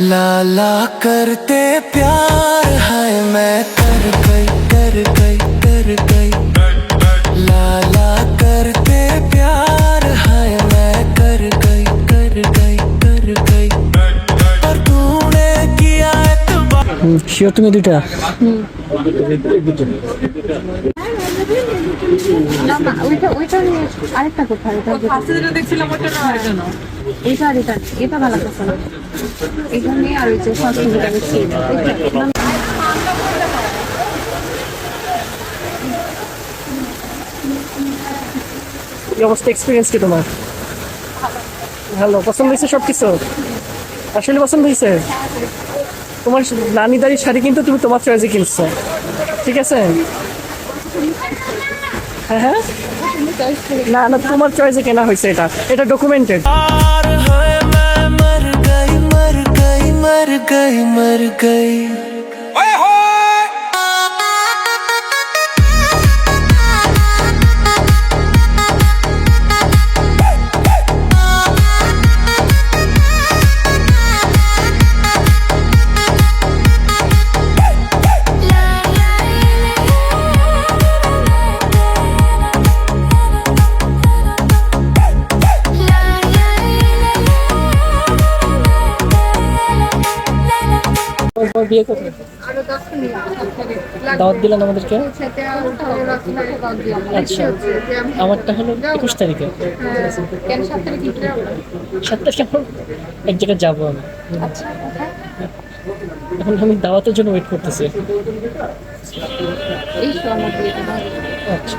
लाला करते प्यार है मैं कर गई लाला करते प्यार है मैं कर गई पर तूने किया শিওর তুমি দুইটা না না ওইটা আরেকটা কোথায় দেখছিলাম ওটা না এটা ভালো লাগছে না এটা নিয়ে আর ওই যে সংস্কৃতিটা বেশি এই অবস্থা এক্সপিরিয়েন্স কি তোমার? ভালো পছন্দ হয়েছে সব কিছু? আসলে পছন্দ হয়েছে? তোমার নানিদারির শাড়ি কিন্তু তুমি তোমার চয়েসে কিনছো, ঠিক আছে? হ্যাঁ হ্যাঁ, না না তোমার চয়েসে কেনা হয়েছে, এটা ডকুমেন্টেড। मर गई বিয়ে করবে? দাওয়াত দিলেন আমাদেরকে? আচ্ছা, আমারটা হলো 21 তারিখে। 7 তারিখে এক জায়গায় যাবো আমি। এখন আমি দাওয়াতের জন্য ওয়েট করতেছি। আচ্ছা।